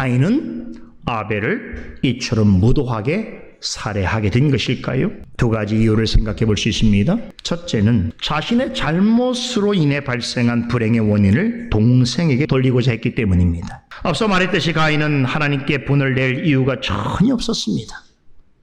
가인은 아벨을 이처럼 무도하게 살해하게 된 것일까요? 두 가지 이유를 생각해 볼 수 있습니다. 첫째는 자신의 잘못으로 인해 발생한 불행의 원인을 동생에게 돌리고자 했기 때문입니다. 앞서 말했듯이 가인은 하나님께 분을 낼 이유가 전혀 없었습니다.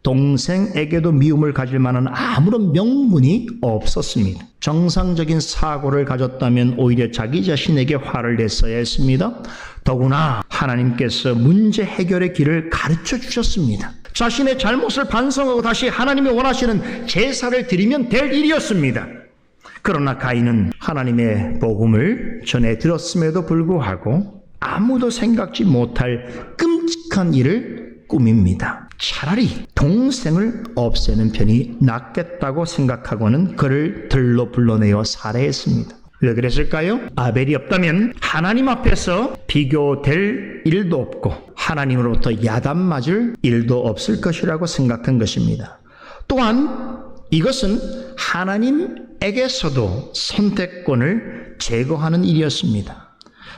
동생에게도 미움을 가질 만한 아무런 명분이 없었습니다. 정상적인 사고를 가졌다면 오히려 자기 자신에게 화를 냈어야 했습니다. 더구나 하나님께서 문제 해결의 길을 가르쳐 주셨습니다. 자신의 잘못을 반성하고 다시 하나님이 원하시는 제사를 드리면 될 일이었습니다. 그러나 가인은 하나님의 복음을 전해 들었음에도 불구하고 아무도 생각지 못할 끔찍한 일을 꾸밉니다. 차라리 동생을 없애는 편이 낫겠다고 생각하고는 그를 들로 불러내어 살해했습니다. 왜 그랬을까요? 아벨이 없다면 하나님 앞에서 비교될 일도 없고 하나님으로부터 야단 맞을 일도 없을 것이라고 생각한 것입니다. 또한 이것은 하나님에게서도 선택권을 제거하는 일이었습니다.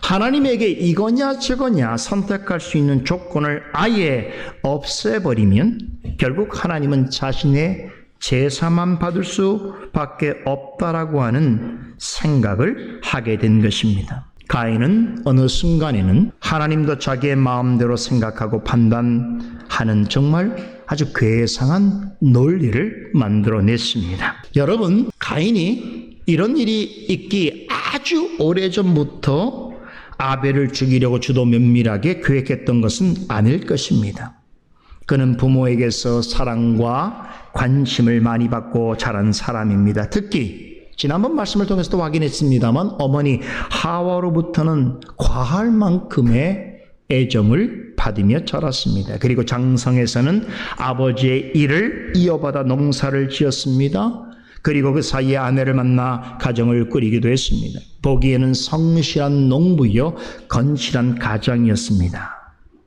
하나님에게 이거냐 저거냐 선택할 수 있는 조건을 아예 없애버리면 결국 하나님은 자신의 제사만 받을 수밖에 없다라고 하는 생각을 하게 된 것입니다. 가인은 어느 순간에는 하나님도 자기의 마음대로 생각하고 판단하는 정말 아주 괴상한 논리를 만들어냈습니다. 여러분, 가인이 이런 일이 있기 아주 오래전부터 아벨을 죽이려고 주도 면밀하게 계획했던 것은 아닐 것입니다. 그는 부모에게서 사랑과 관심을 많이 받고 자란 사람입니다. 특히 지난번 말씀을 통해서도 확인했습니다만 어머니 하와로부터는 과할 만큼의 애정을 받으며 자랐습니다. 그리고 장성에서는 아버지의 일을 이어받아 농사를 지었습니다. 그리고 그 사이에 아내를 만나 가정을 꾸리기도 했습니다. 보기에는 성실한 농부이요 건실한 가장이었습니다.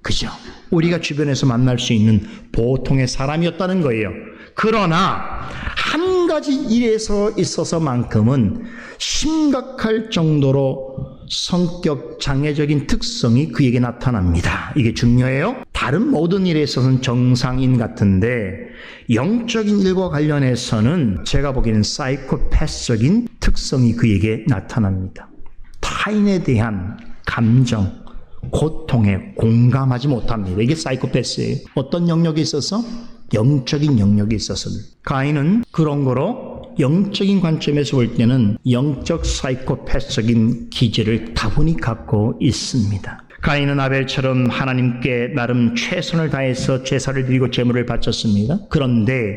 그죠? 우리가 주변에서 만날 수 있는 보통의 사람이었다는 거예요. 그러나 한 가지 일에서 있어서만큼은 심각할 정도로 성격 장애적인 특성이 그에게 나타납니다. 이게 중요해요. 다른 모든 일에 있어서는 정상인 같은데 영적인 일과 관련해서는 제가 보기에는 사이코패스적인 특성이 그에게 나타납니다. 타인에 대한 감정, 고통에 공감하지 못합니다. 이게 사이코패스예요. 어떤 영역에 있어서? 영적인 영역에 있어서는. 가인은 그런 거로 영적인 관점에서 볼 때는 영적 사이코패스적인 기질을 다분히 갖고 있습니다. 가인은 아벨처럼 하나님께 나름 최선을 다해서 제사를 드리고 제물을 바쳤습니다. 그런데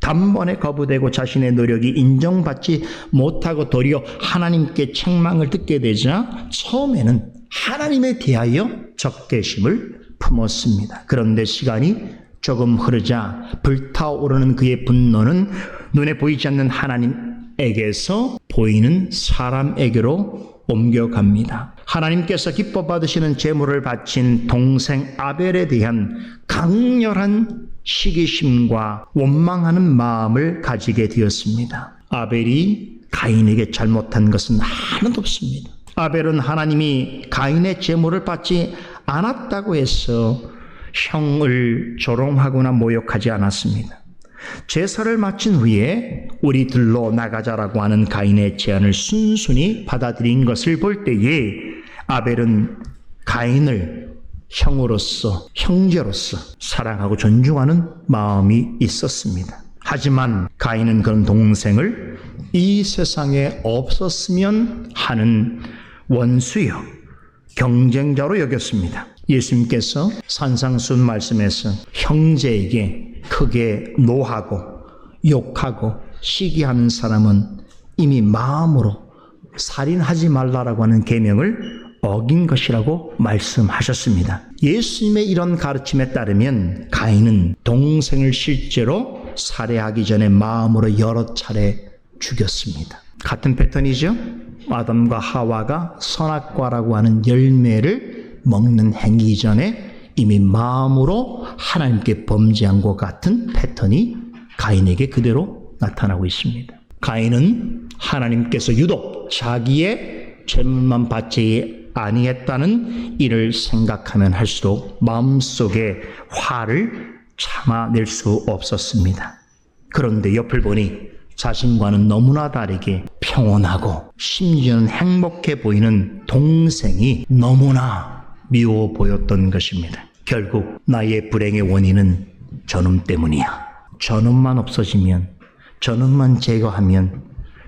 단번에 거부되고 자신의 노력이 인정받지 못하고 도리어 하나님께 책망을 듣게 되자 처음에는 하나님에 대하여 적개심을 품었습니다. 그런데 시간이 조금 흐르자 불타오르는 그의 분노는 눈에 보이지 않는 하나님에게서 보이는 사람에게로 옮겨갑니다. 하나님께서 기뻐 받으시는 제물을 바친 동생 아벨에 대한 강렬한 시기심과 원망하는 마음을 가지게 되었습니다. 아벨이 가인에게 잘못한 것은 하나도 없습니다. 아벨은 하나님이 가인의 제물을 받지 않았다고 해서 형을 조롱하거나 모욕하지 않았습니다. 제사를 마친 후에 우리들로 나가자라고 하는 가인의 제안을 순순히 받아들인 것을 볼 때에 아벨은 가인을 형으로서, 형제로서 사랑하고 존중하는 마음이 있었습니다. 하지만 가인은 그런 동생을 이 세상에 없었으면 하는 원수요, 경쟁자로 여겼습니다. 예수님께서 산상수훈 말씀에서 형제에게 크게 노하고 욕하고 시기하는 사람은 이미 마음으로 살인하지 말라라고 하는 계명을 어긴 것이라고 말씀하셨습니다. 예수님의 이런 가르침에 따르면 가인은 동생을 실제로 살해하기 전에 마음으로 여러 차례 죽였습니다. 같은 패턴이죠. 아담과 하와가 선악과라고 하는 열매를 먹는 행위 전에 이미 마음으로 하나님께 범죄한 것 같은 패턴이 가인에게 그대로 나타나고 있습니다. 가인은 하나님께서 유독 자기의 죄물만 받지 아니했다는 일을 생각하면 할수록 마음속에 화를 참아낼 수 없었습니다. 그런데 옆을 보니 자신과는 너무나 다르게 평온하고 심지어는 행복해 보이는 동생이 너무나 미워 보였던 것입니다. 결국 나의 불행의 원인은 저놈 때문이야. 저놈만 없어지면, 저놈만 제거하면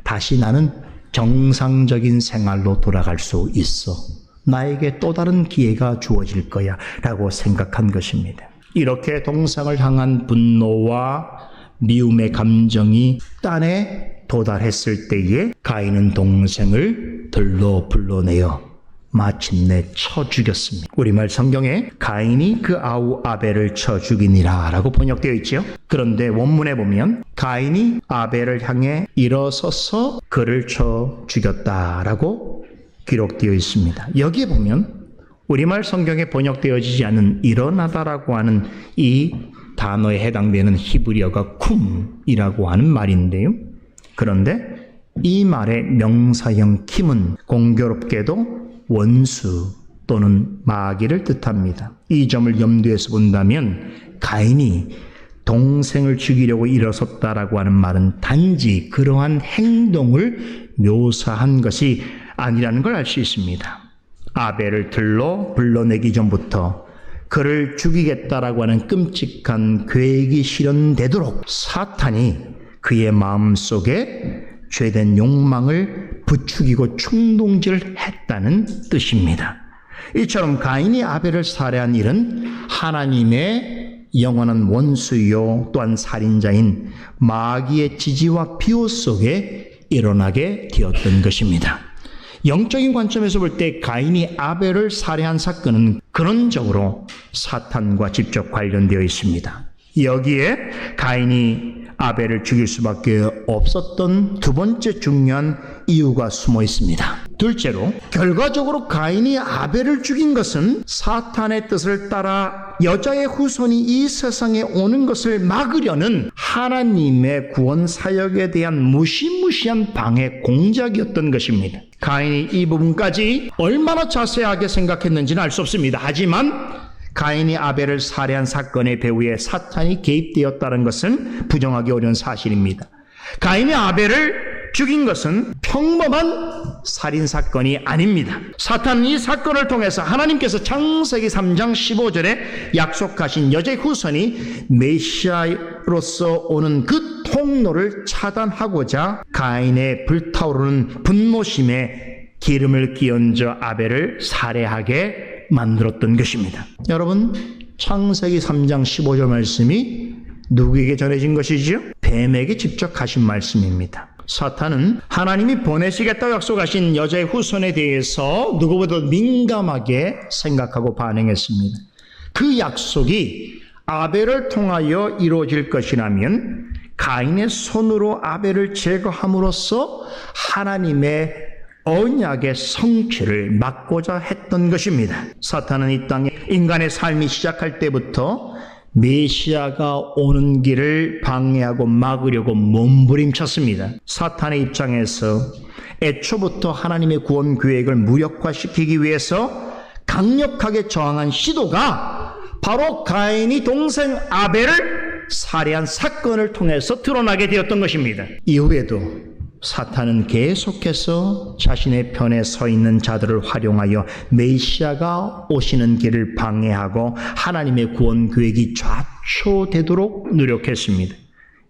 다시 나는 정상적인 생활로 돌아갈 수 있어. 나에게 또 다른 기회가 주어질 거야 라고 생각한 것입니다. 이렇게 동생을 향한 분노와 미움의 감정이 딴에 도달했을 때에 가인은 동생을 들로 불러내어 마침내 쳐 죽였습니다. 우리말 성경에 가인이 그 아우 아벨을 쳐 죽이니라 라고 번역되어 있죠. 그런데 원문에 보면 가인이 아벨을 향해 일어서서 그를 쳐 죽였다라고 기록되어 있습니다. 여기에 보면 우리말 성경에 번역되어지지 않은 일어나다라고 하는 이 단어에 해당되는 히브리어가 쿰이라고 하는 말인데요. 그런데 이 말의 명사형 킴은 공교롭게도 원수 또는 마귀를 뜻합니다. 이 점을 염두에서 본다면 가인이 동생을 죽이려고 일어섰다라고 하는 말은 단지 그러한 행동을 묘사한 것이 아니라는 걸 알 수 있습니다. 아벨을 들로 불러내기 전부터 그를 죽이겠다라고 하는 끔찍한 계획이 실현되도록 사탄이 그의 마음속에 죄된 욕망을 부추기고 충동질을 했다는 뜻입니다. 이처럼 가인이 아벨을 살해한 일은 하나님의 영원한 원수요 또한 살인자인 마귀의 지지와 비호 속에 일어나게 되었던 것입니다. 영적인 관점에서 볼 때 가인이 아벨을 살해한 사건은 근원적으로 사탄과 직접 관련되어 있습니다. 여기에 가인이 아벨을 죽일 수밖에 없었던 두 번째 중요한 이유가 숨어 있습니다. 둘째로 결과적으로 가인이 아벨을 죽인 것은 사탄의 뜻을 따라 여자의 후손이 이 세상에 오는 것을 막으려는 하나님의 구원 사역에 대한 무시무시한 방해 공작이었던 것입니다. 가인이 이 부분까지 얼마나 자세하게 생각했는지는 알 수 없습니다. 하지만 가인이 아벨을 살해한 사건의 배후에 사탄이 개입되었다는 것은 부정하기 어려운 사실입니다. 가인이 아벨을 죽인 것은 평범한 살인사건이 아닙니다. 사탄은 이 사건을 통해서 하나님께서 창세기 3장 15절에 약속하신 여자의 후손이 메시아로서 오는 그 통로를 차단하고자 가인의 불타오르는 분노심에 기름을 끼얹어 아벨을 살해하게 만들었던 것입니다. 여러분, 창세기 3장 15절 말씀이 누구에게 전해진 것이지요? 뱀에게 직접 하신 말씀입니다. 사탄은 하나님이 보내시겠다고 약속하신 여자의 후손에 대해서 누구보다 민감하게 생각하고 반응했습니다. 그 약속이 아벨을 통하여 이루어질 것이라면 가인의 손으로 아벨을 제거함으로써 하나님의 언약의 성취를 막고자 했던 것입니다. 사탄은 이 땅에 인간의 삶이 시작할 때부터 메시아가 오는 길을 방해하고 막으려고 몸부림쳤습니다. 사탄의 입장에서 애초부터 하나님의 구원 계획을 무력화시키기 위해서 강력하게 저항한 시도가 바로 가인이 동생 아벨을 살해한 사건을 통해서 드러나게 되었던 것입니다. 이후에도 사탄은 계속해서 자신의 편에 서 있는 자들을 활용하여 메시아가 오시는 길을 방해하고 하나님의 구원 계획이 좌초되도록 노력했습니다.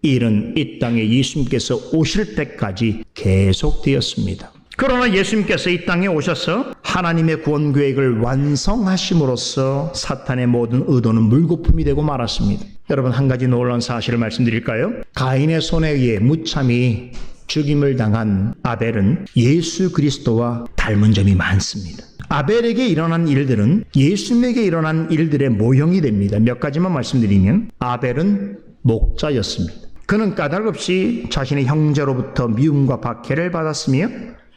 이 일은 이 땅에 예수님께서 오실 때까지 계속되었습니다. 그러나 예수님께서 이 땅에 오셔서 하나님의 구원 계획을 완성하심으로써 사탄의 모든 의도는 물거품이 되고 말았습니다. 여러분, 한 가지 놀라운 사실을 말씀드릴까요? 가인의 손에 의해 무참히 죽임을 당한 아벨은 예수 그리스도와 닮은 점이 많습니다. 아벨에게 일어난 일들은 예수님에게 일어난 일들의 모형이 됩니다. 몇 가지만 말씀드리면 아벨은 목자였습니다. 그는 까닭없이 자신의 형제로부터 미움과 박해를 받았으며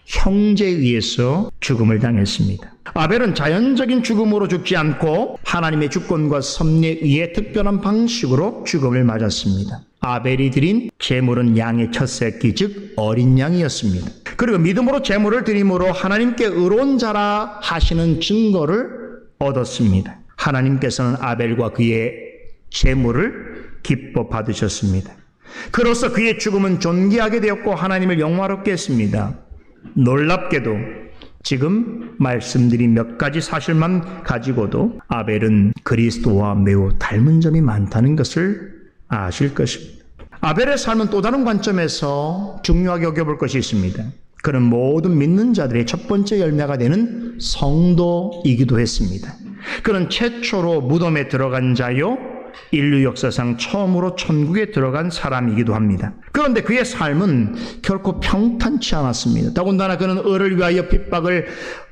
형제에 의해서 죽음을 당했습니다. 아벨은 자연적인 죽음으로 죽지 않고 하나님의 주권과 섭리에 의해 특별한 방식으로 죽음을 맞았습니다. 아벨이 드린 제물은 양의 첫 새끼, 즉 어린 양이었습니다. 그리고 믿음으로 제물을 드림으로 하나님께 의로운 자라 하시는 증거를 얻었습니다. 하나님께서는 아벨과 그의 제물을 기뻐 받으셨습니다. 그로써 그의 죽음은 존귀하게 되었고 하나님을 영화롭게 했습니다. 놀랍게도 지금 말씀드린 몇 가지 사실만 가지고도 아벨은 그리스도와 매우 닮은 점이 많다는 것을 아실 것입니다. 아벨의 삶은 또 다른 관점에서 중요하게 여겨볼 것이 있습니다. 그는 모든 믿는 자들의 첫 번째 열매가 되는 성도이기도 했습니다. 그는 최초로 무덤에 들어간 자요, 인류 역사상 처음으로 천국에 들어간 사람이기도 합니다. 그런데 그의 삶은 결코 평탄치 않았습니다. 더군다나 그는 을을 위하여 핍박을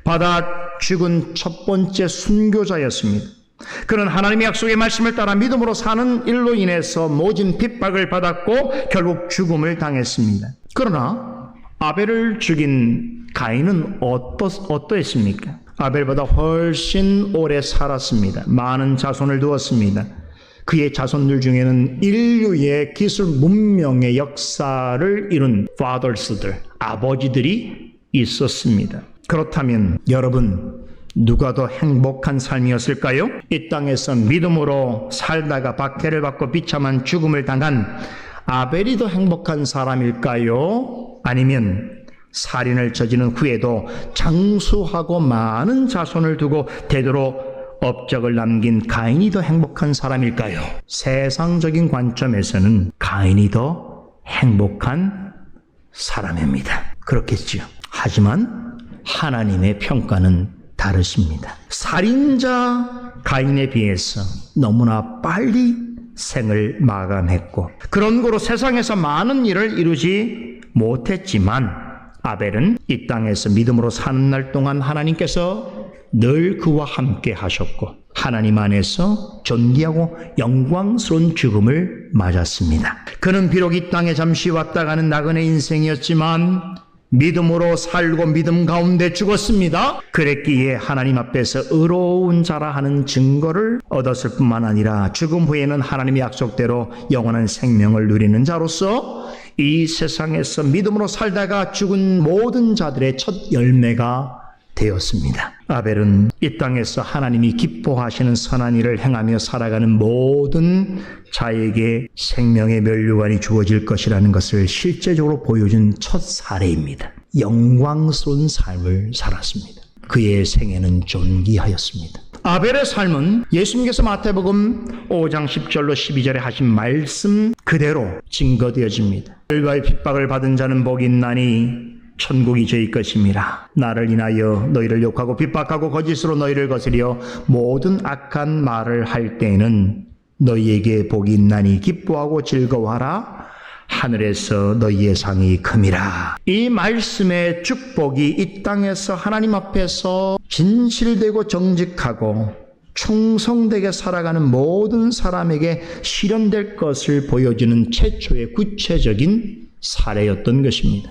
받아 죽은 첫 번째 순교자였습니다. 그는 하나님의 약속의 말씀을 따라 믿음으로 사는 일로 인해서 모진 핍박을 받았고 결국 죽음을 당했습니다. 그러나 아벨을 죽인 가인은 어떠했습니까? 아벨보다 훨씬 오래 살았습니다. 많은 자손을 두었습니다. 그의 자손들 중에는 인류의 기술 문명의 역사를 이룬 fathers들, 아버지들이 있었습니다. 그렇다면 여러분, 누가 더 행복한 삶이었을까요? 이 땅에서 믿음으로 살다가 박해를 받고 비참한 죽음을 당한 아벨이 더 행복한 사람일까요? 아니면 살인을 저지른 후에도 장수하고 많은 자손을 두고 대대로 업적을 남긴 가인이 더 행복한 사람일까요? 세상적인 관점에서는 가인이 더 행복한 사람입니다. 그렇겠지요. 하지만 하나님의 평가는 다르십니다. 살인자 가인에 비해서 너무나 빨리 생을 마감했고 그런 거로 세상에서 많은 일을 이루지 못했지만 아벨은 이 땅에서 믿음으로 사는 날 동안 하나님께서 늘 그와 함께 하셨고 하나님 안에서 존귀하고 영광스러운 죽음을 맞았습니다. 그는 비록 이 땅에 잠시 왔다 가는 나그네 인생이었지만 믿음으로 살고 믿음 가운데 죽었습니다. 그랬기에 하나님 앞에서 의로운 자라 하는 증거를 얻었을 뿐만 아니라 죽음 후에는 하나님의 약속대로 영원한 생명을 누리는 자로서 이 세상에서 믿음으로 살다가 죽은 모든 자들의 첫 열매가 되었습니다. 아벨은 이 땅에서 하나님이 기뻐하시는 선한 일을 행하며 살아가는 모든 자에게 생명의 면류관이 주어질 것이라는 것을 실제적으로 보여준 첫 사례입니다. 영광스러운 삶을 살았습니다. 그의 생애는 존귀하였습니다. 아벨의 삶은 예수님께서 마태복음 5장 10절로 12절에 하신 말씀 그대로 증거되어집니다. 을과의 핍박을 받은 자는 복이 있나니 천국이 저희 것임이라. 나를 인하여 너희를 욕하고 핍박하고 거짓으로 너희를 거스려 모든 악한 말을 할 때에는 너희에게 복이 있나니 기뻐하고 즐거워하라. 하늘에서 너희의 상이 큼이라. 이 말씀의 축복이 이 땅에서 하나님 앞에서 진실되고 정직하고 충성되게 살아가는 모든 사람에게 실현될 것을 보여주는 최초의 구체적인 사례였던 것입니다.